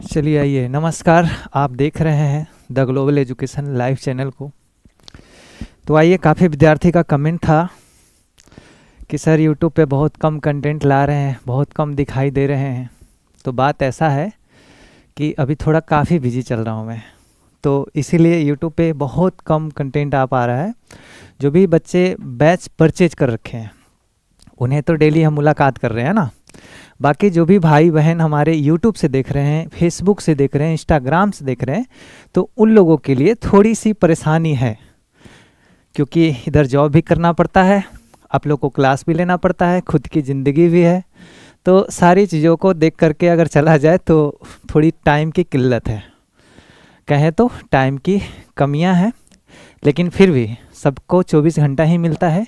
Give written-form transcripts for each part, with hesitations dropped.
चलिए आइए, नमस्कार। आप देख रहे हैं the global education live channel को। तो आइए, काफ़ी विद्यार्थी का कमेंट था कि सर यूट्यूब पे बहुत कम कंटेंट ला रहे हैं, बहुत कम दिखाई दे रहे हैं। तो बात ऐसा है कि अभी थोड़ा काफ़ी बिजी चल रहा हूँ मैं, तो इसीलिए यूट्यूब पे बहुत कम कंटेंट आ पा रहा है। जो भी बच्चे बैच परचेज कर रखे हैं उन्हें तो डेली हम मुलाकात कर रहे हैं ना। बाकी जो भी भाई बहन हमारे यूट्यूब से देख रहे हैं, फेसबुक से देख रहे हैं, इंस्टाग्राम से देख रहे हैं, तो उन लोगों के लिए थोड़ी सी परेशानी है, क्योंकि इधर जॉब भी करना पड़ता है, आप लोग को क्लास भी लेना पड़ता है, खुद की ज़िंदगी भी है। तो सारी चीज़ों को देख करके अगर चला जाए तो थोड़ी टाइम की किल्लत है, कहें तो टाइम की कमियां हैं। लेकिन फिर भी सबको 24 घंटा ही मिलता है,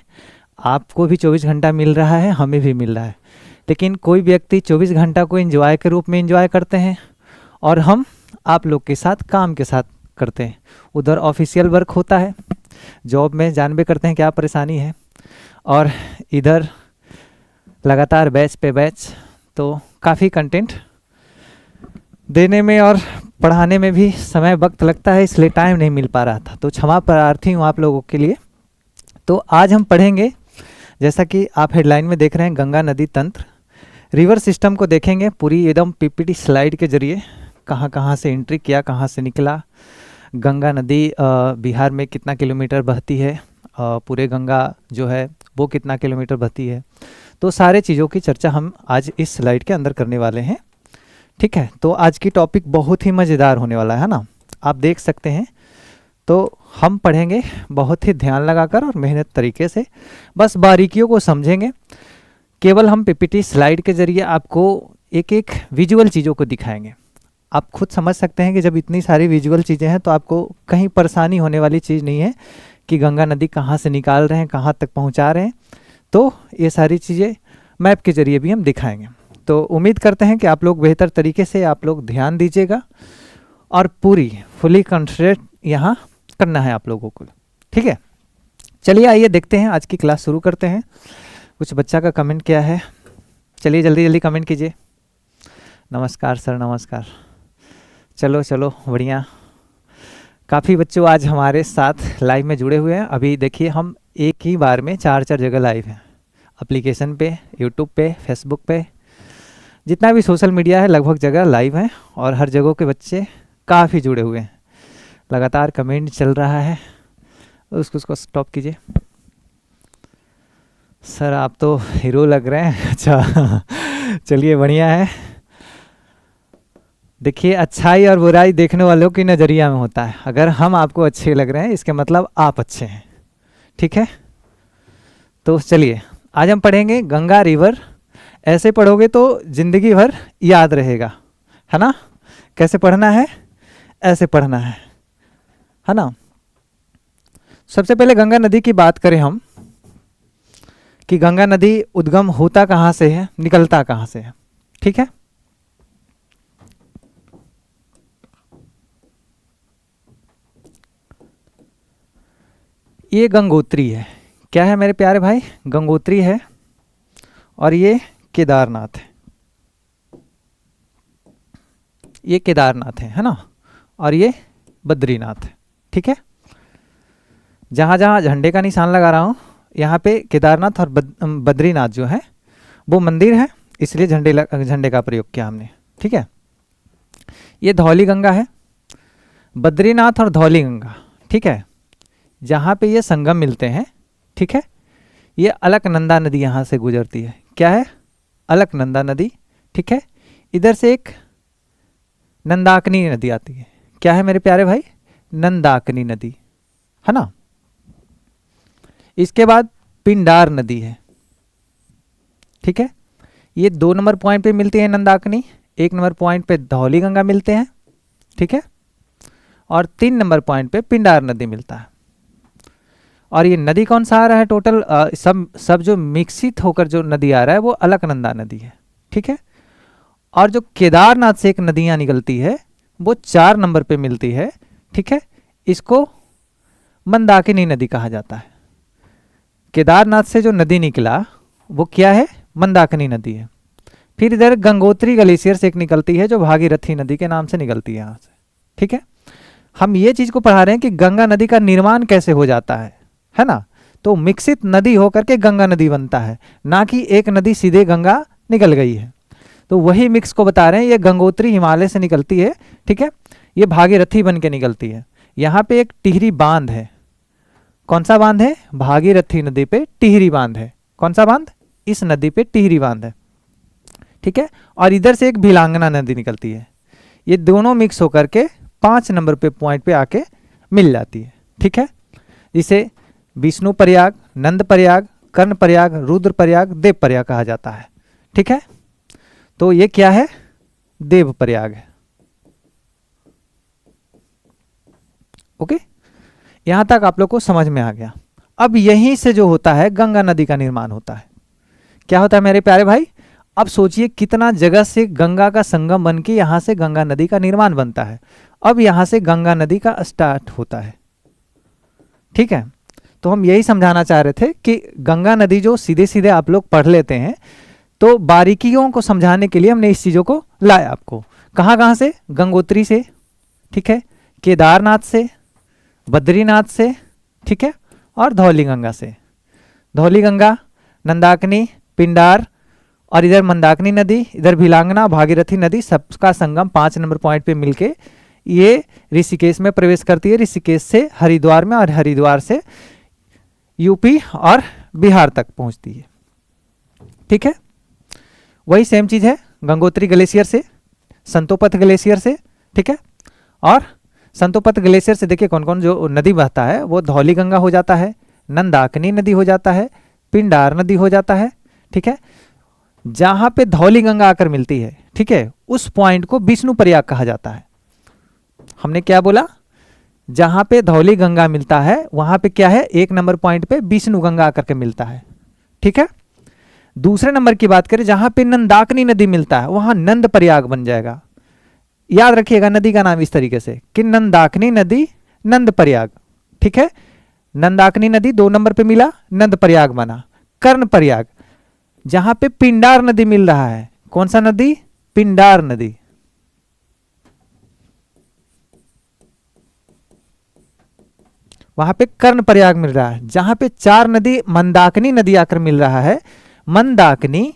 आपको भी 24 घंटा मिल रहा है, हमें भी मिल रहा है। लेकिन कोई व्यक्ति 24 घंटा को एंजॉय के रूप में एंजॉय करते हैं और हम आप लोग के साथ काम के साथ करते हैं। उधर ऑफिशियल वर्क होता है, जॉब में जानबे करते हैं क्या परेशानी है, और इधर लगातार बैच पे बैच, तो काफ़ी कंटेंट देने में और पढ़ाने में भी समय वक्त लगता है, इसलिए टाइम नहीं मिल पा रहा था। तो क्षमा प्रार्थी हूँ आप लोगों के लिए। तो आज हम पढ़ेंगे, जैसा कि आप हेडलाइन में देख रहे हैं, गंगा नदी तंत्र रिवर सिस्टम को देखेंगे पूरी एकदम पीपीटी स्लाइड के जरिए। कहाँ कहाँ से एंट्री किया, कहाँ से निकला, गंगा नदी बिहार में कितना किलोमीटर बहती है, पूरे गंगा जो है वो कितना किलोमीटर बहती है। तो सारे चीज़ों की चर्चा हम आज इस स्लाइड के अंदर करने वाले हैं, ठीक है। तो आज की टॉपिक बहुत ही मज़ेदार होने वाला है ना, आप देख सकते हैं। तो हम पढ़ेंगे बहुत ही ध्यान लगाकर और मेहनत तरीके से, बस बारीकियों को समझेंगे। केवल हम पीपीटी स्लाइड के जरिए आपको एक एक विजुअल चीज़ों को दिखाएंगे। आप खुद समझ सकते हैं कि जब इतनी सारी विजुअल चीज़ें हैं तो आपको कहीं परेशानी होने वाली चीज़ नहीं है कि गंगा नदी कहाँ से निकाल रहे हैं, कहाँ तक पहुँचा रहे हैं। तो ये सारी चीज़ें मैप के जरिए भी हम दिखाएंगे। तो उम्मीद करते हैं कि आप लोग बेहतर तरीके से आप लोग ध्यान दीजिएगा और पूरी फुली कंसंट्रेट यहाँ करना है आप लोगों को, ठीक है। चलिए आइए देखते हैं, आज की क्लास शुरू करते हैं। कुछ बच्चा का कमेंट क्या है, चलिए जल्दी जल्दी कमेंट कीजिए। नमस्कार सर, नमस्कार। चलो चलो बढ़िया, काफ़ी बच्चों आज हमारे साथ लाइव में जुड़े हुए हैं। अभी देखिए हम एक ही बार में 4 जगह लाइव हैं, एप्लीकेशन पे, यूट्यूब पे, फेसबुक पे, जितना भी सोशल मीडिया है लगभग जगह लाइव हैं, और हर जगह के बच्चे काफ़ी जुड़े हुए हैं। लगातार कमेंट चल रहा है, उसको स्टॉप कीजिए। सर आप तो हीरो लग रहे हैं। अच्छा चलिए बढ़िया है। देखिए, अच्छाई और बुराई देखने वालों की नज़रिया में होता है। अगर हम आपको अच्छे लग रहे हैं इसके मतलब आप अच्छे हैं, ठीक है। तो चलिए आज हम पढ़ेंगे गंगा रिवर। ऐसे पढ़ोगे तो ज़िंदगी भर याद रहेगा, है ना। कैसे पढ़ना है, ऐसे पढ़ना है ना। सबसे पहले गंगा नदी की बात करें हम, कि गंगा नदी उद्गम होता कहाँ से है, निकलता कहाँ से है, ठीक है। ये गंगोत्री है, क्या है मेरे प्यारे भाई, गंगोत्री है। और ये केदारनाथ है, ये केदारनाथ है ना। और ये बद्रीनाथ है, ठीक है। जहाँ जहाँ झंडे का निशान लगा रहा हूँ यहाँ पे केदारनाथ और बद्रीनाथ जो है वो मंदिर है, इसलिए झंडे का प्रयोग किया हमने, ठीक है। ये धौली गंगा है, बद्रीनाथ और धौली गंगा, ठीक है, जहाँ पे ये संगम मिलते हैं, ठीक है। ये अलकनंदा नदी यहाँ से गुजरती है, क्या है, अलकनंदा नदी, ठीक है। इधर से एक नंदाकिनी नदी आती है, क्या है मेरे प्यारे भाई, नंदाकिनी नदी, है ना। इसके बाद पिंडार नदी है, ठीक है। ये 2 नंबर पॉइंट पे मिलती है नंदाकिनी, 1 नंबर पॉइंट पे धौली गंगा मिलते हैं, ठीक है। और 3 नंबर पॉइंट पे पिंडार नदी मिलता है। और ये नदी कौन सा आ रहा है टोटल, सब जो मिक्सित होकर जो नदी आ रहा है वो अलकनंदा नदी है, ठीक है। और जो केदारनाथ से एक नदियाँ निकलती है वो 4 नंबर पे मिलती है, ठीक है। इसको मंदाकिनी नदी कहा जाता है। केदारनाथ से जो नदी निकला वो क्या है, मंदाकिनी नदी है। फिर इधर गंगोत्री ग्लेशियर से एक निकलती है जो भागीरथी नदी के नाम से निकलती है यहाँ से। ठीक है, हम ये चीज को पढ़ा रहे हैं कि गंगा नदी का निर्माण कैसे हो जाता है ना। तो मिक्सित नदी होकर के गंगा नदी बनता है, ना कि एक नदी सीधे गंगा निकल गई है। तो वही मिक्स को बता रहे हैं, ये गंगोत्री हिमालय से निकलती है। ठीक है, ये भागीरथी बन के निकलती है। यहाँ पे एक टिहरी बांध है। कौन सा बांध है? भागीरथी नदी पे टिहरी बांध है। कौन सा बांध? इस नदी पे टिहरी बांध है। ठीक है, और इधर से एक भिलांगना नदी निकलती है। ये दोनों मिक्स होकर के 5 नंबर पे पॉइंट पे आके मिल जाती है। ठीक है, इसे विष्णु प्रयाग, नंद प्रयाग, कर्ण प्रयाग, रुद्र प्रयाग, देव प्रयाग कहा जाता है। ठीक है, तो ये क्या है? देव प्रयाग है। ओके, यहां तक आप लोग को समझ में आ गया। अब यहीं से जो होता है गंगा नदी का निर्माण होता है। क्या होता है मेरे प्यारे भाई? अब सोचिए कितना जगह से गंगा का संगम बन के यहां से गंगा नदी का निर्माण बनता है। अब यहां से गंगा नदी का स्टार्ट होता है। ठीक है, तो हम यही समझाना चाह रहे थे कि गंगा नदी जो सीधे सीधे आप लोग पढ़ लेते हैं, तो बारीकियों को समझाने के लिए हमने इस चीज़ों को लाया आपको। कहाँ कहाँ से? गंगोत्री से, ठीक है, केदारनाथ से, बद्रीनाथ से, ठीक है, और धौली गंगा से। धौली गंगा, नंदाकिनी, पिंडार, और इधर मंदाकिनी नदी, इधर भिलांगना, भागीरथी नदी, सबका संगम 5 नंबर पॉइंट पे मिलके ये ऋषिकेश में प्रवेश करती है। ऋषिकेश से हरिद्वार में, और हरिद्वार से यूपी और बिहार तक पहुंचती है। ठीक है, वही सेम चीज है गंगोत्री ग्लेशियर से, संतोपथ ग्लेशियर से। ठीक है, और संतोपथ ग्लेशियर से देखिए कौन कौन जो नदी बहता है, वो धौली गंगा हो जाता है, नंदाकिनी नदी हो जाता है, पिंडार नदी हो जाता है। ठीक है, जहां पे धौली गंगा आकर मिलती है, ठीक है, उस पॉइंट को विष्णु प्रयाग कहा जाता है। हमने क्या बोला? जहां पे धौली गंगा मिलता है वहां पे क्या है? 1 नंबर पॉइंट पे विष्णु गंगा आकर के मिलता है। ठीक है, दूसरे नंबर की बात करें, जहां पे नंदाकिनी नदी मिलता है वहां नंद प्रयाग बन जाएगा। याद रखिएगा नदी का नाम इस तरीके से कि नंदाकिनी नदी, नंद प्रयाग। ठीक है, नंदाकिनी नदी 2 नंबर पे मिला, नंद प्रयाग बना। कर्ण प्रयाग, जहां पे पिंडार नदी मिल रहा है। कौन सा नदी? पिंडार नदी। वहां पे कर्ण प्रयाग मिल रहा है। जहां पे 4 नदी मंदाकिनी नदी आकर मिल रहा है, मंदाकिनी,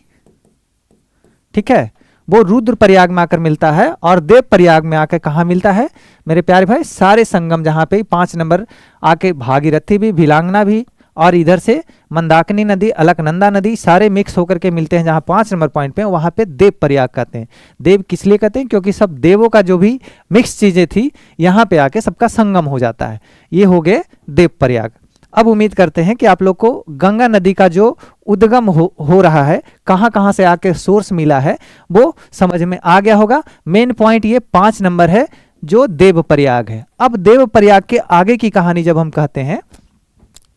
ठीक है, वो रुद्र प्रयाग में आकर मिलता है। और देव प्रयाग में आकर कहा मिलता है मेरे प्यारे भाई? सारे संगम जहां पे 5 नंबर आके भागीरथी भी, भिलांगना भी, और इधर से मंदाकिनी नदी, अलकनंदा नदी, सारे मिक्स होकर के मिलते हैं जहां 5 नंबर पॉइंट पे, वहां पे देव प्रयाग कहते हैं। देव किस लिए कहते हैं? क्योंकि सब देवों का जो भी मिक्स चीजें थी यहां पे आके सबका संगम हो जाता है। ये हो गए देव प्रयाग। अब उम्मीद करते हैं कि आप लोग को गंगा नदी का जो उद्गम हो रहा है, कहाँ कहाँ से आके सोर्स मिला है, वो समझ में आ गया होगा। मेन पॉइंट ये 5 नंबर है जो देव प्रयाग है। अब देव प्रयाग के आगे की कहानी जब हम कहते हैं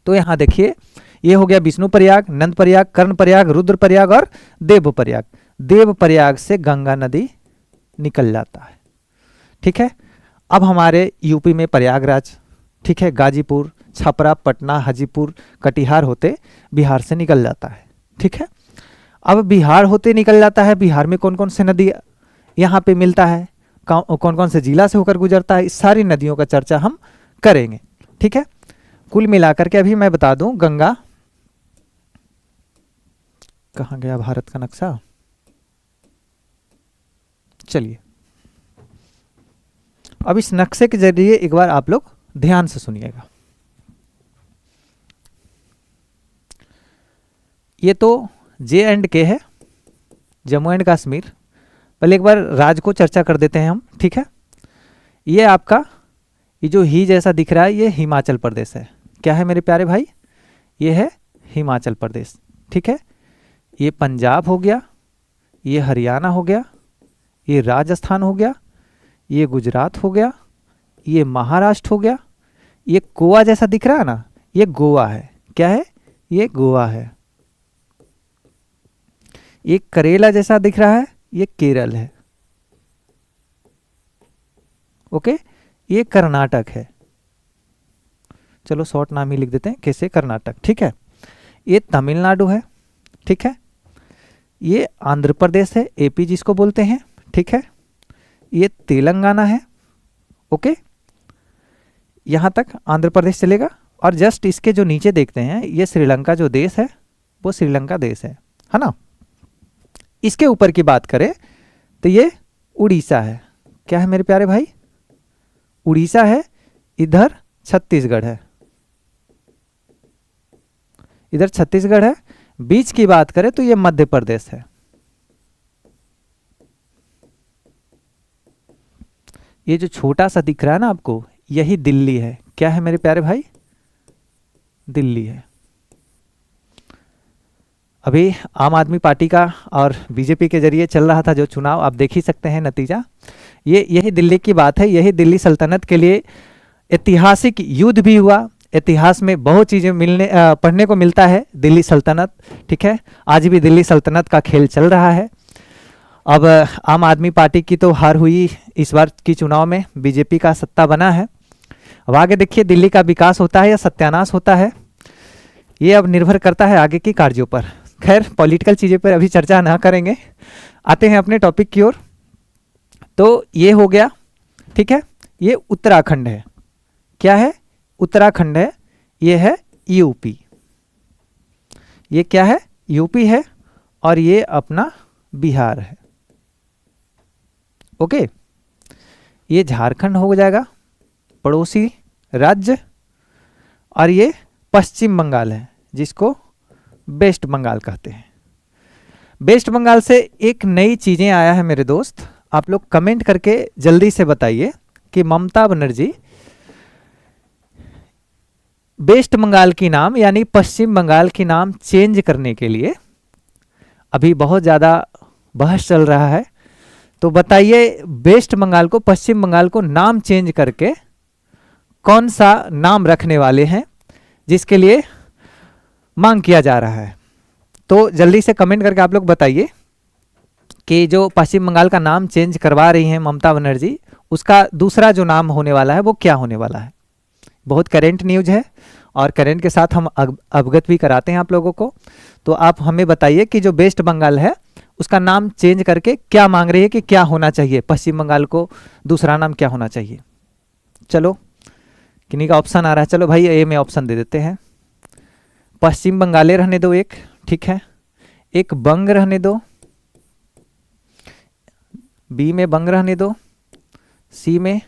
तो यहां देखिए, ये हो गया विष्णु प्रयाग, नंद प्रयाग, कर्ण प्रयाग, रुद्र प्रयाग और देव प्रयाग। देव प्रयाग से गंगा नदी निकल जाता है। ठीक है, अब हमारे यूपी में प्रयागराज, ठीक है, गाजीपुर, छपरा, पटना, हाजीपुर, कटिहार होते बिहार से निकल जाता है। ठीक है, अब बिहार होते निकल जाता है। बिहार में कौन कौन से नदी यहाँ पे मिलता है, कौन कौन से जिला से होकर गुजरता है, इस सारी नदियों का चर्चा हम करेंगे। ठीक है, कुल मिलाकर के अभी मैं बता दूं, गंगा कहाँ गया भारत का नक्शा? चलिए अब इस नक्शे के जरिए एक बार आप लोग ध्यान से सुनिएगा। ये तो J&K है, जम्मू एंड कश्मीर। पहले एक बार राज्य को चर्चा कर देते हैं हम। ठीक है, ये आपका ये जो ही जैसा दिख रहा है ये हिमाचल प्रदेश है। क्या है मेरे प्यारे भाई? ये है हिमाचल प्रदेश। ठीक है, ये पंजाब हो गया, ये हरियाणा हो गया, ये राजस्थान हो गया, ये गुजरात हो गया, ये महाराष्ट्र हो गया, ये गोवा जैसा दिख रहा है ना, ये गोवा है। क्या है? ये गोवा है। ये करेला जैसा दिख रहा है, ये केरल है। ओके, ये कर्नाटक है। चलो शॉर्ट नाम ही लिख देते हैं, कैसे? कर्नाटक। ठीक है, ये तमिलनाडु है। ठीक है, ये आंध्र प्रदेश है, एपी जिसको बोलते हैं, ठीक है। ये तेलंगाना है, ओके, यहाँ तक आंध्र प्रदेश चलेगा। और जस्ट इसके जो नीचे देखते हैं, ये श्रीलंका जो देश है वो श्रीलंका देश है ना। इसके ऊपर की बात करें तो ये उड़ीसा है। क्या है मेरे प्यारे भाई? उड़ीसा है। इधर छत्तीसगढ़ है, इधर छत्तीसगढ़ है। बीच की बात करें तो ये मध्य प्रदेश है। ये जो छोटा सा दिख रहा है ना आपको, यही दिल्ली है। क्या है मेरे प्यारे भाई? दिल्ली है। अभी आम आदमी पार्टी का और बीजेपी के जरिए चल रहा था जो चुनाव, आप देख ही सकते हैं नतीजा। यही दिल्ली की बात है। यही दिल्ली सल्तनत के लिए ऐतिहासिक युद्ध भी हुआ। इतिहास में बहुत चीज़ें पढ़ने को मिलता है। दिल्ली सल्तनत, ठीक है, आज भी दिल्ली सल्तनत का खेल चल रहा है। अब आम आदमी पार्टी की तो हार हुई इस बार की चुनाव में, बीजेपी का सत्ता बना है। अब आगे देखिए दिल्ली का विकास होता है या सत्यानाश होता है, ये अब निर्भर करता है आगे की कार्यों पर। खैर, पॉलिटिकल चीज़ें पर अभी चर्चा ना करेंगे, आते हैं अपने टॉपिक की ओर। तो ये हो गया, ठीक है। ये उत्तराखंड है। क्या है? उत्तराखंड है। ये है यूपी। ये क्या है? यूपी है। और ये अपना बिहार है, ओके। ये झारखंड हो जाएगा, पड़ोसी राज्य। और ये पश्चिम बंगाल है, जिसको वेस्ट बंगाल कहते हैं। वेस्ट बंगाल से एक नई चीज़ें आया है मेरे दोस्त, आप लोग कमेंट करके जल्दी से बताइए कि ममता बनर्जी वेस्ट बंगाल की नाम यानी पश्चिम बंगाल की नाम चेंज करने के लिए अभी बहुत ज़्यादा बहस चल रहा है। तो बताइए वेस्ट बंगाल को, पश्चिम बंगाल को नाम चेंज करके कौन सा नाम रखने वाले हैं, जिसके लिए मांग किया जा रहा है। तो जल्दी से कमेंट करके आप लोग बताइए कि जो पश्चिम बंगाल का नाम चेंज करवा रही हैं ममता बनर्जी, उसका दूसरा जो नाम होने वाला है वो क्या होने वाला है। बहुत करेंट न्यूज़ है और करेंट के साथ हम अवगत भी कराते हैं आप लोगों को। तो आप हमें बताइए कि जो वेस्ट बंगाल है उसका नाम चेंज करके क्या मांग रही है कि क्या होना चाहिए, पश्चिम बंगाल को दूसरा नाम क्या होना चाहिए। चलो किन्हीं का ऑप्शन आ रहा है, चलो भाई ए में ऑप्शन दे देते हैं। पश्चिम बंगाले रहने दो एक, ठीक है। एक बंग रहने दो, बी में बंग रहने दो, सी में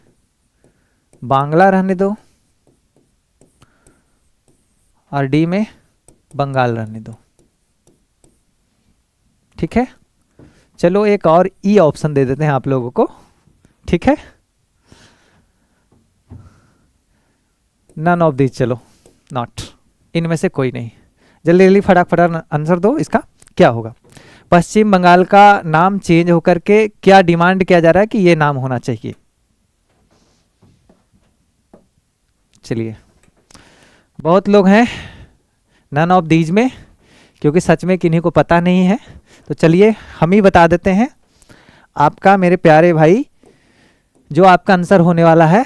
बांग्ला रहने दो और डी में बंगाल रहने दो, ठीक है। चलो एक और ई ऑप्शन दे देते हैं आप लोगों को, ठीक है। नन ऑफ दिस, चलो नॉट, इनमें से कोई नहीं। जल्दी जल्दी फटाफट आंसर दो, इसका क्या होगा। पश्चिम बंगाल का नाम चेंज होकर के क्या डिमांड किया जा रहा है कि ये नाम होना चाहिए। चलिए, बहुत लोग हैं नन ऑफ दीज में, क्योंकि सच में किन्हीं को पता नहीं है। तो चलिए हम ही बता देते हैं आपका मेरे प्यारे भाई, जो आपका आंसर होने वाला है,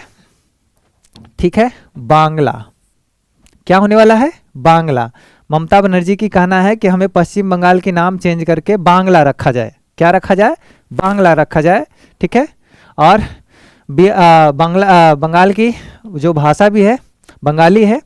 ठीक है, बांग्ला। क्या होने वाला है? बांग्ला। ममता बनर्जी की कहना है कि हमें पश्चिम बंगाल के नाम चेंज करके बांग्ला रखा जाए। क्या रखा जाए? बांग्ला रखा जाए, ठीक है। और बंगाल की जो भाषा भी है बंगाली है,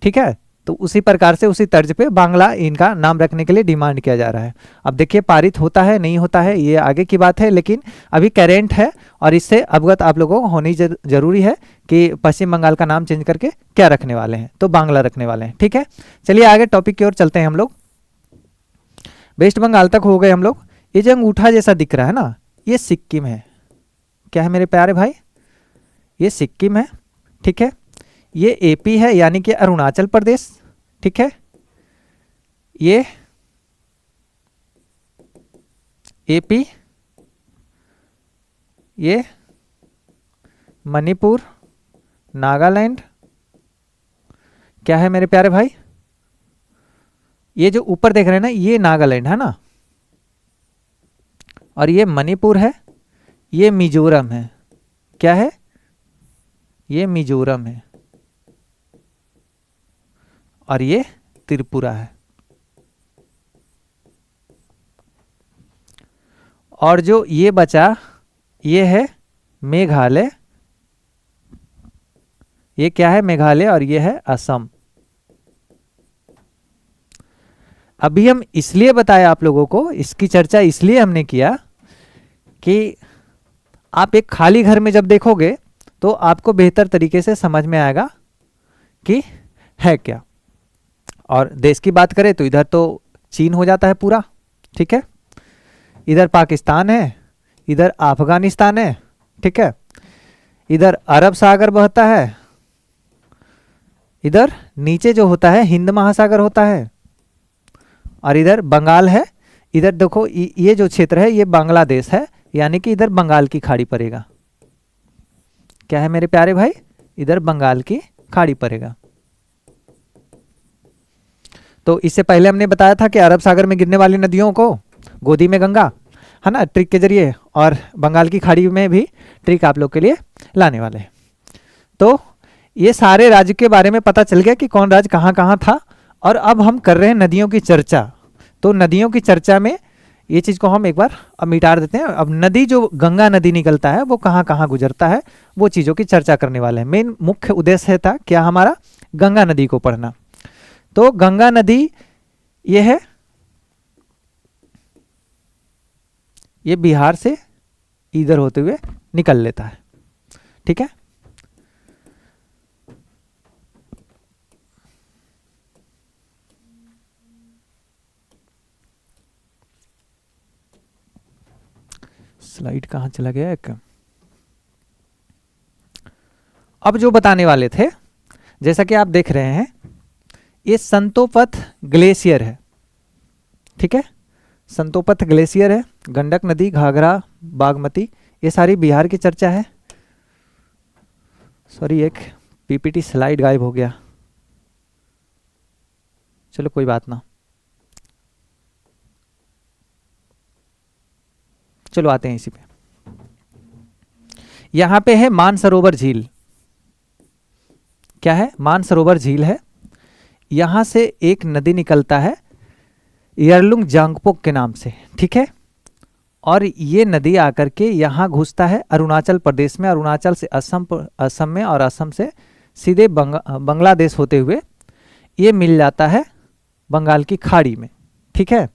ठीक है। तो उसी प्रकार से उसी तर्ज पे बांग्ला इनका नाम रखने के लिए डिमांड किया जा रहा है। अब देखिए पारित होता है नहीं होता है ये आगे की बात है, लेकिन अभी करेंट है और इससे अवगत आप लोगों को होनी जरूरी है कि पश्चिम बंगाल का नाम चेंज करके क्या रखने वाले हैं, तो बांग्ला रखने वाले हैं, ठीक है। चलिए आगे टॉपिक की ओर चलते हैं हम लोग। वेस्ट बंगाल तक हो गए हम लोग। ये जो अंगूठा जैसा दिख रहा है ना, ये सिक्किम है। क्या है मेरे प्यारे भाई? ये सिक्किम है, ठीक है। ये एपी है यानी कि अरुणाचल प्रदेश, ठीक है। ये एपी, ये मणिपुर, नागालैंड। क्या है मेरे प्यारे भाई? ये जो ऊपर देख रहे हैं ना, ये नागालैंड है ना, और ये मणिपुर है, ये मिजोरम है। क्या है? ये मिजोरम है और ये त्रिपुरा है। और जो ये बचा ये है मेघालय, ये क्या है मेघालय, और ये है असम। अभी हम इसलिए बताया आप लोगों को, इसकी चर्चा इसलिए हमने किया कि आप एक खाली घर में जब देखोगे तो आपको बेहतर तरीके से समझ में आएगा कि है क्या। और देश की बात करें तो इधर तो चीन हो जाता है पूरा, ठीक है, इधर पाकिस्तान है, इधर अफगानिस्तान है, ठीक है, इधर अरब सागर बहता है, इधर नीचे जो होता है हिंद महासागर होता है, और इधर बंगाल है। इधर देखो ये जो क्षेत्र है ये बांग्लादेश है, यानी कि इधर बंगाल की खाड़ी पड़ेगा। क्या है मेरे प्यारे भाई, इधर बंगाल की खाड़ी पड़ेगा। तो इससे पहले हमने बताया था कि अरब सागर में गिरने वाली नदियों को गोदी में गंगा, है ना, ट्रिक के जरिए, और बंगाल की खाड़ी में भी ट्रिक आप लोग के लिए लाने वाले हैं। तो ये सारे राज्य के बारे में पता चल गया कि कौन राज्य कहाँ कहाँ था। और अब हम कर रहे हैं नदियों की चर्चा। तो नदियों की चर्चा में ये चीज़ को हम एक बार अब मिटा देते हैं। अब नदी जो गंगा नदी निकलता है वो कहाँ कहाँ गुजरता है, वो चीज़ों की चर्चा करने वाले हैं। मेन मुख्य उद्देश्य था क्या हमारा, गंगा नदी को पढ़ना। तो गंगा नदी ये है, ये बिहार से इधर होते हुए निकल लेता है, ठीक है। स्लाइड कहाँ चला गया एक। अब जो बताने वाले थे, जैसा कि आप देख रहे हैं ये संतोपथ ग्लेशियर है, ठीक है, संतोपथ ग्लेशियर है। गंडक नदी, घाघरा, बागमती, ये सारी बिहार की चर्चा है। सॉरी एक पीपीटी स्लाइड गायब हो गया, चलो कोई बात ना, चलो आते हैं इसी पे। यहां पे है मानसरोवर झील। क्या है, मानसरोवर झील है। यहां से एक नदी निकलता है यरलुंग जांगपोक के नाम से, ठीक है। और ये नदी आकर के यहाँ घुसता है अरुणाचल प्रदेश में, अरुणाचल से असम में, और असम से सीधे बांग्लादेश होते हुए ये मिल जाता है बंगाल की खाड़ी में, ठीक है।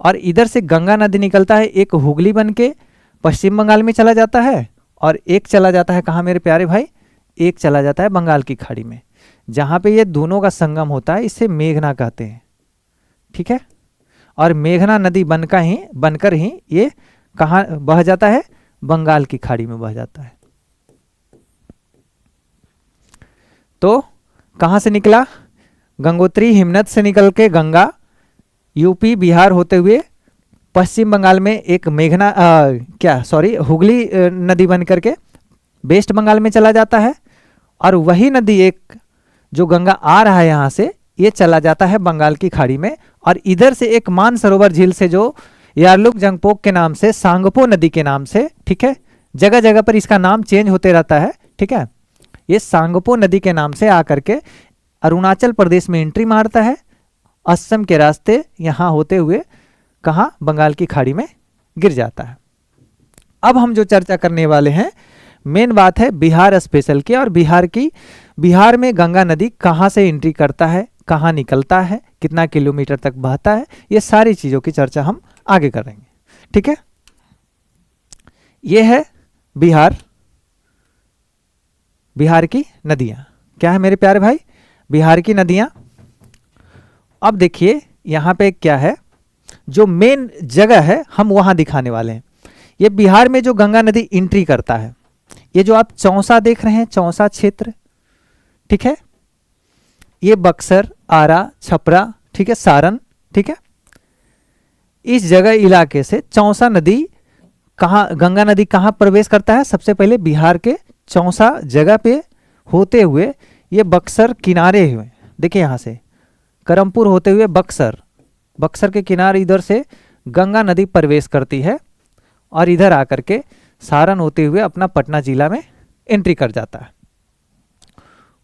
और इधर से गंगा नदी निकलता है, एक हुगली बन के पश्चिम बंगाल में चला जाता है, और एक चला जाता है कहाँ मेरे प्यारे भाई, एक चला जाता है बंगाल की खाड़ी में। जहाँ पे ये दोनों का संगम होता है इसे मेघना कहते हैं, ठीक है। और मेघना नदी बनकर ही ये कहाँ बह जाता है, बंगाल की खाड़ी में बह जाता है। तो कहाँ से निकला, गंगोत्री हिमनद से निकल के गंगा यूपी बिहार होते हुए पश्चिम बंगाल में एक हुगली नदी बन करके वेस्ट बंगाल में चला जाता है। और वही नदी एक जो गंगा आ रहा है यहाँ से, ये चला जाता है बंगाल की खाड़ी में। और इधर से एक मानसरोवर झील से जो यारलुंग जांगपोक के नाम से, सांगपो नदी के नाम से, ठीक है, जगह जगह पर इसका नाम चेंज होते रहता है, ठीक है। ये सांगपो नदी के नाम से आकर के अरुणाचल प्रदेश में एंट्री मारता है, असम के रास्ते यहाँ होते हुए कहाँ, बंगाल की खाड़ी में गिर जाता है। अब हम जो चर्चा करने वाले हैं, मेन बात है बिहार स्पेशल की। और बिहार में गंगा नदी कहाँ से एंट्री करता है, कहाँ निकलता है, कितना किलोमीटर तक बहता है, ये सारी चीज़ों की चर्चा हम आगे करेंगे, ठीक है। ये है बिहार की नदियाँ। क्या है मेरे प्यारे भाई, बिहार की नदियाँ। अब देखिए यहाँ पे क्या है, जो मेन जगह है हम वहाँ दिखाने वाले हैं। ये बिहार में जो गंगा नदी एंट्री करता है, ये जो आप चौसा देख रहे हैं, चौसा क्षेत्र, ठीक है, ये बक्सर, आरा, छपरा, ठीक है, सारण, ठीक है, इस जगह इलाके से चौसा नदी गंगा नदी कहाँ प्रवेश करता है, सबसे पहले बिहार के चौसा जगह पे होते हुए ये बक्सर किनारे हुए, देखिए यहाँ से करमपुर होते हुए बक्सर के किनारे इधर से गंगा नदी प्रवेश करती है, और इधर आकर के सारण होते हुए अपना पटना जिला में एंट्री कर जाता है।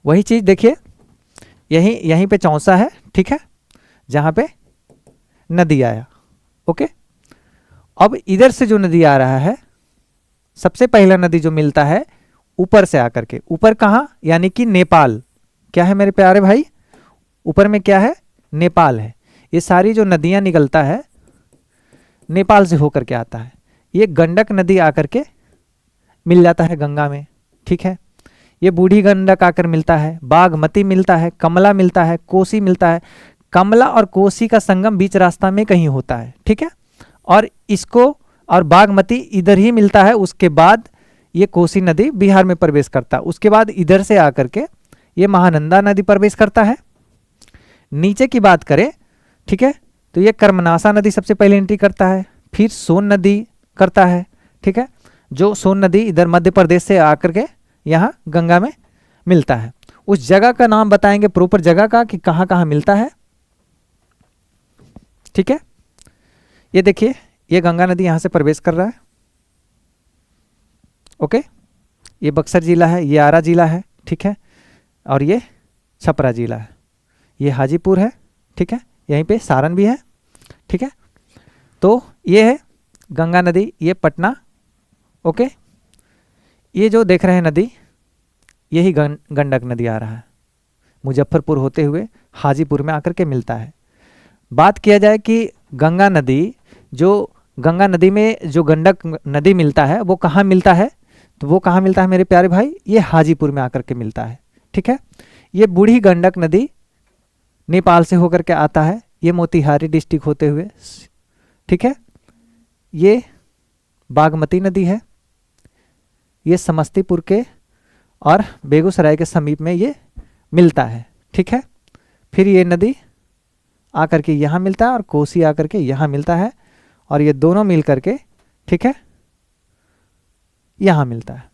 वही चीज़ देखिए यहीं पे चौसा है, ठीक है, जहाँ पे नदी आया, ओके। अब इधर से जो नदी आ रहा है, सबसे पहला नदी जो मिलता है ऊपर से आकर के, ऊपर कहाँ, यानी कि नेपाल। क्या है मेरे प्यारे भाई, ऊपर में क्या है, नेपाल है। ये सारी जो नदियां निकलता है नेपाल से होकर के आता है। ये गंडक नदी आकर के मिल जाता है गंगा में, ठीक है। ये बूढ़ी गंडक आकर मिलता है, बागमती मिलता है, कमला मिलता है, कोसी मिलता है। कमला और कोसी का संगम बीच रास्ता में कहीं होता है, ठीक है। और इसको और बागमती इधर ही मिलता है। उसके बाद ये कोसी नदी बिहार में प्रवेश करता है। उसके बाद इधर से आकर के ये महानंदा नदी प्रवेश करता है। नीचे की बात करें, ठीक है, तो ये कर्मनाशा नदी सबसे पहले एंट्री करता है, फिर सोन नदी करता है, ठीक है। जो सोन नदी इधर मध्य प्रदेश से आकर के यहाँ गंगा में मिलता है। उस जगह का नाम बताएंगे, प्रॉपर जगह का, कि कहाँ कहाँ मिलता है, ठीक है। ये देखिए, ये गंगा नदी यहाँ से प्रवेश कर रहा है, ओके। ये बक्सर जिला है, ये आरा जिला है, ठीक है, और ये छपरा जिला है, ये हाजीपुर है, ठीक है, यहीं पे सारण भी है, ठीक है। तो ये है गंगा नदी, ये पटना, ओके। ये जो देख रहे हैं नदी, यही गंडक नदी आ रहा है, मुजफ्फरपुर होते हुए हाजीपुर में आकर के मिलता है। बात किया जाए कि गंगा नदी, जो गंगा नदी में जो गंडक नदी मिलता है वो कहाँ मिलता है, तो वो कहाँ मिलता है मेरे प्यारे भाई, ये हाजीपुर में आकर के मिलता है, ठीक है। ये बूढ़ी गंडक नदी नेपाल से होकर के आता है, ये मोतिहारी डिस्ट्रिक्ट होते हुए, ठीक है। ये बागमती नदी है, ये समस्तीपुर के और बेगूसराय के समीप में ये मिलता है, ठीक है। फिर ये नदी आकर के यहाँ मिलता है और कोसी आकर के यहाँ मिलता है, और ये दोनों मिल करके, ठीक है, यहाँ मिलता है।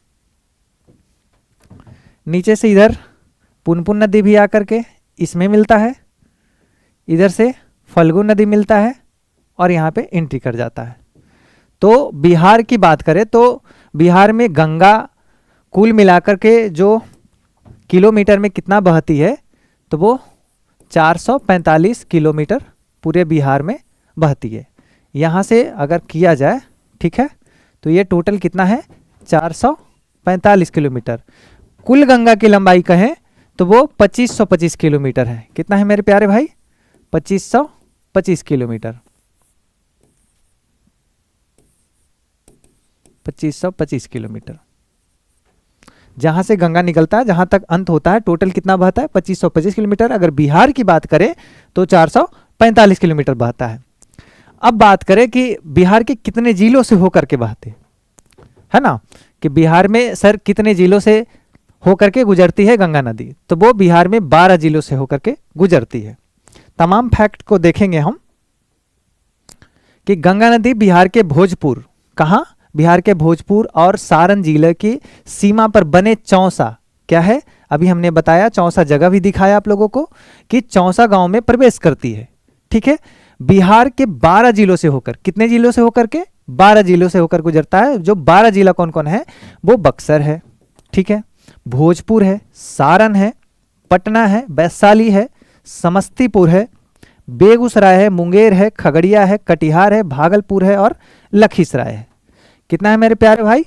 नीचे से इधर पुनपुन नदी भी आकर के इसमें मिलता है, इधर से फल्गु नदी मिलता है और यहाँ पे एंट्री कर जाता है। तो बिहार की बात करें तो बिहार में गंगा कुल मिलाकर के जो किलोमीटर में कितना बहती है, तो वो 445 किलोमीटर पूरे बिहार में बहती है। यहाँ से अगर किया जाए, ठीक है, तो ये टोटल कितना है, 445 किलोमीटर। कुल गंगा की लंबाई कहें तो वो 2525 किलोमीटर है। कितना है मेरे प्यारे भाई, 2525 किलोमीटर, 2525 किलोमीटर जहां से गंगा निकलता है, जहां तक अंत होता है, टोटल कितना बहता है, 2525 किलोमीटर। अगर बिहार की बात करें तो 445 किलोमीटर बहता है। अब बात करें कि बिहार के कितने जिलों से होकर के बहते, है ना, कि बिहार में सर कितने जिलों से होकर के गुजरती है गंगा नदी, तो वो बिहार में 12 जिलों से होकर के गुजरती है। तमाम फैक्ट को देखेंगे हम कि गंगा नदी बिहार के भोजपुर, कहाँ, बिहार के भोजपुर और सारण जिले की सीमा पर बने चौसा, क्या है, अभी हमने बताया, चौसा जगह भी दिखाया आप लोगों को कि चौसा गांव में प्रवेश करती है, ठीक है। बिहार के 12 जिलों से होकर, कितने जिलों से होकर के, 12 जिलों से होकर गुजरता है। जो 12 जिला कौन कौन है, वो बक्सर है, ठीक है, भोजपुर है, सारण है, पटना है, वैशाली है, समस्तीपुर है, बेगूसराय है, मुंगेर है, खगड़िया है, कटिहार है, भागलपुर है और लखीसराय है। कितना है मेरे प्यारे भाई,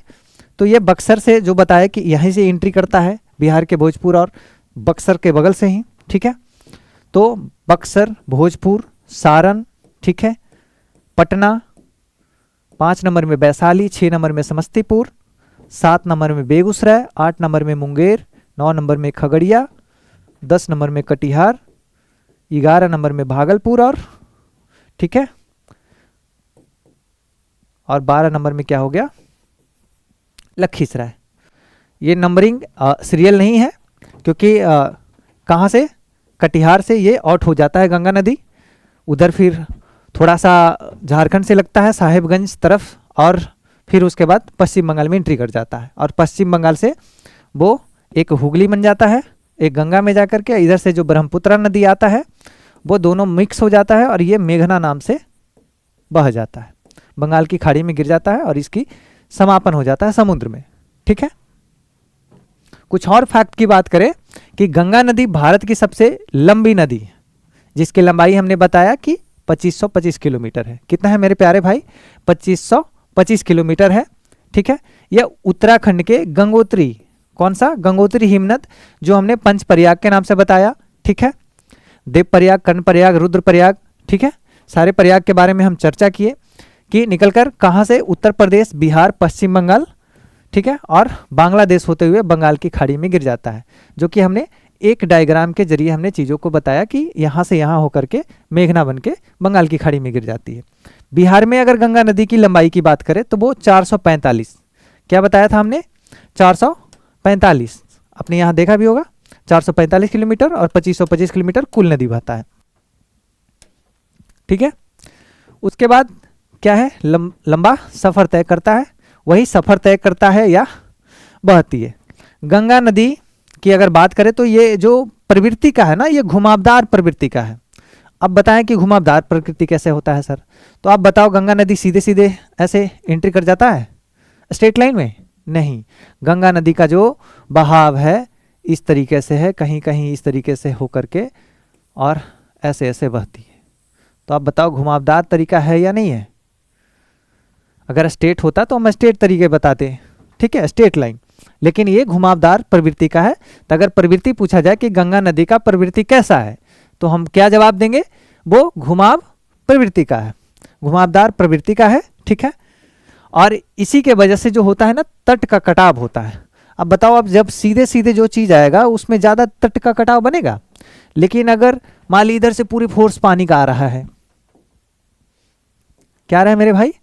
तो ये बक्सर से जो बताया कि यहीं से एंट्री करता है, बिहार के भोजपुर और बक्सर के बगल से ही, ठीक है। तो बक्सर, भोजपुर, सारण, ठीक है, पटना, 5 नंबर में वैशाली, 6 नंबर में समस्तीपुर, 7 नंबर में बेगूसराय, 8 नंबर में मुंगेर, 9 नंबर में खगड़िया, 10 नंबर में कटिहार, 11 नंबर में भागलपुर और, ठीक है, और 12 नंबर में क्या हो गया, लखीसराय। ये नंबरिंग सीरियल नहीं है, क्योंकि कहाँ से, कटिहार से ये आउट हो जाता है गंगा नदी, उधर फिर थोड़ा सा झारखंड से लगता है साहेबगंज तरफ, और फिर उसके बाद पश्चिम बंगाल में एंट्री कर जाता है, और पश्चिम बंगाल से वो एक हुगली बन जाता है, एक गंगा में जाकर के इधर से जो ब्रह्मपुत्र नदी आता है वो दोनों मिक्स हो जाता है और ये मेघना नाम से बह जाता है, बंगाल की खाड़ी में गिर जाता है और इसकी समापन हो जाता है समुद्र में, ठीक है। कुछ और फैक्ट की बात करें कि गंगा नदी भारत की सबसे लंबी नदी है, जिसकी लंबाई हमने बताया कि 2525 किलोमीटर है। कितना है मेरे प्यारे भाई? 2525 किलोमीटर है। ठीक है, यह उत्तराखंड के गंगोत्री, कौन सा? गंगोत्री हिमनद, जो हमने पंच प्रयाग के नाम से बताया। ठीक है, देव प्रयाग, कर्ण प्रयाग, रुद्र प्रयाग। ठीक है, सारे प्रयाग के बारे में हम चर्चा किए कि निकलकर कहाँ से? उत्तर प्रदेश, बिहार, पश्चिम बंगाल, ठीक है, और बांग्लादेश होते हुए बंगाल की खाड़ी में गिर जाता है, जो कि हमने एक डायग्राम के जरिए हमने चीज़ों को बताया कि यहाँ से यहाँ होकर के मेघना बन के बंगाल की खाड़ी में गिर जाती है। बिहार में अगर गंगा नदी की लंबाई की बात करें तो वो 445, क्या बताया था हमने? 445, अपने यहाँ देखा भी होगा, 445 किलोमीटर और 2525 किलोमीटर कुल नदी बहता है। ठीक है, उसके बाद क्या है? लंबा सफ़र तय करता है, वही सफ़र तय करता है या बहती है। गंगा नदी की अगर बात करें तो ये जो प्रवृत्ति का है ना, ये घुमावदार प्रवृत्ति का है। अब बताएं कि घुमावदार प्रवृत्ति कैसे होता है सर? तो आप बताओ, गंगा नदी सीधे सीधे ऐसे एंट्री कर जाता है स्ट्रेट लाइन में? नहीं, गंगा नदी का जो बहाव है इस तरीके से है, कहीं कहीं इस तरीके से होकर के और ऐसे ऐसे बहती है। तो आप बताओ घुमावदार तरीका है या नहीं है? अगर स्ट्रेट होता तो हम स्ट्रेट तरीके बताते, ठीक है, स्ट्रेट लाइन, लेकिन ये घुमावदार प्रवृत्ति का है। तो अगर प्रवृत्ति पूछा जाए कि गंगा नदी का प्रवृत्ति कैसा है, तो हम क्या जवाब देंगे? वो घुमाव प्रवृत्ति का है, घुमावदार प्रवृत्ति का है। ठीक है, और इसी के वजह से जो होता है ना, तट का कटाव होता है। अब बताओ, अब जब सीधे सीधे जो चीज़ आएगा उसमें ज़्यादा तट का कटाव बनेगा, लेकिन अगर मान ली इधर से पूरी फोर्स पानी का आ रहा है, क्या आ रहा है मेरे भाई?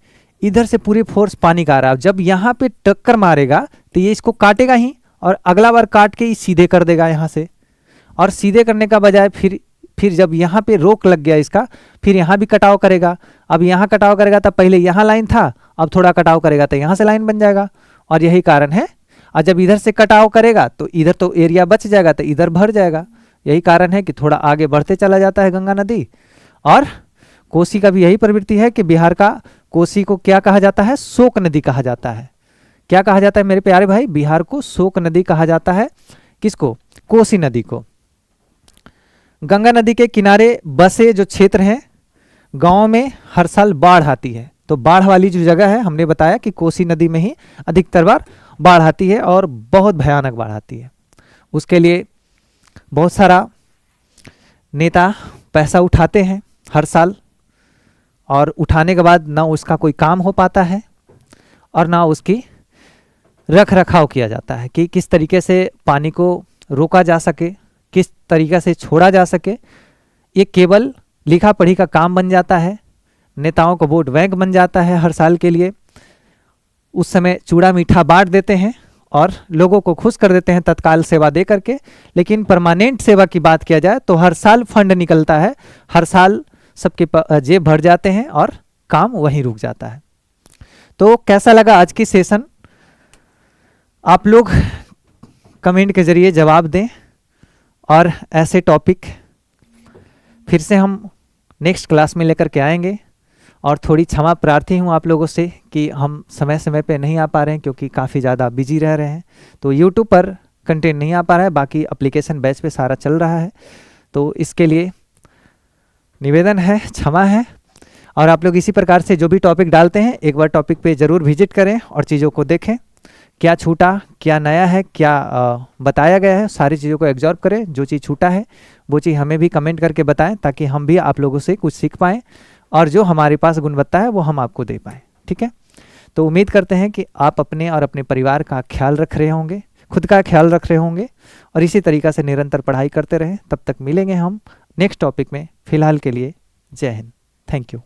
इधर से पूरी फोर्स पानी का आ रहा है, जब यहाँ पे टक्कर मारेगा तो ये इसको काटेगा ही, और अगला बार काट के ही सीधे कर देगा यहाँ से, और सीधे करने का बजाय फिर जब यहाँ पे रोक लग गया इसका, फिर यहाँ भी कटाव करेगा। अब यहाँ कटाव करेगा तो पहले यहाँ लाइन था, अब थोड़ा कटाव करेगा तो यहाँ से लाइन बन जाएगा, और यही कारण है। और जब इधर से कटाव करेगा तो इधर तो एरिया बच जाएगा, तो इधर भर जाएगा। यही कारण है कि थोड़ा आगे बढ़ते चला जाता है गंगा नदी। और कोसी का भी यही प्रवृत्ति है कि बिहार का कोसी को क्या कहा जाता है? शोक नदी कहा जाता है। क्या कहा जाता है मेरे प्यारे भाई? बिहार को शोक नदी कहा जाता है। किसको? कोसी नदी को। गंगा नदी के किनारे बसे जो क्षेत्र हैं, गाँव में हर साल बाढ़ आती है। तो बाढ़ वाली जो जगह है, हमने बताया कि कोसी नदी में ही अधिकतर बार बाढ़ आती है, और बहुत भयानक बाढ़ आती है। उसके लिए बहुत सारा नेता पैसा उठाते हैं हर साल, और उठाने के बाद ना उसका कोई काम हो पाता है और ना उसकी रख रखाव किया जाता है कि किस तरीके से पानी को रोका जा सके, किस तरीके से छोड़ा जा सके। ये केवल लिखा पढ़ी का काम बन जाता है, नेताओं को वोट बैंक बन जाता है हर साल के लिए। उस समय चूड़ा मीठा बांट देते हैं और लोगों को खुश कर देते हैं तत्काल सेवा दे करके। लेकिन परमानेंट सेवा की बात किया जाए तो हर साल फंड निकलता है, हर साल सबके जेब भर जाते हैं और काम वहीं रुक जाता है। तो कैसा लगा आज की सेशन? आप लोग कमेंट के जरिए जवाब दें, और ऐसे टॉपिक फिर से हम नेक्स्ट क्लास में लेकर के आएंगे। और थोड़ी क्षमा प्रार्थी हूँ आप लोगों से कि हम समय समय पे नहीं आ पा रहे हैं, क्योंकि काफ़ी ज़्यादा बिजी रह रहे हैं। तो यूट्यूब पर कंटेंट नहीं आ पा रहा है, बाकी एप्लीकेशन बैच पे सारा चल रहा है। तो इसके लिए निवेदन है, क्षमा है। और आप लोग इसी प्रकार से जो भी टॉपिक डालते हैं, एक बार टॉपिक पे ज़रूर विजिट करें और चीज़ों को देखें, क्या छूटा, क्या नया है, क्या बताया गया है, सारी चीज़ों को एब्जॉर्व करें। जो चीज़ छूटा है वो चीज़ हमें भी कमेंट करके बताएं, ताकि हम भी आप लोगों से कुछ सीख पाएँ, और जो हमारे पास गुणवत्ता है वो हम आपको दे पाएँ। ठीक है, तो उम्मीद करते हैं कि आप अपने और अपने परिवार का ख्याल रख रहे होंगे, खुद का ख्याल रख रहे होंगे, और इसी तरीक़ा से निरंतर पढ़ाई करते रहें। तब तक मिलेंगे हम नेक्स्ट टॉपिक में। फ़िलहाल के लिए जय हिंद, थैंक यू।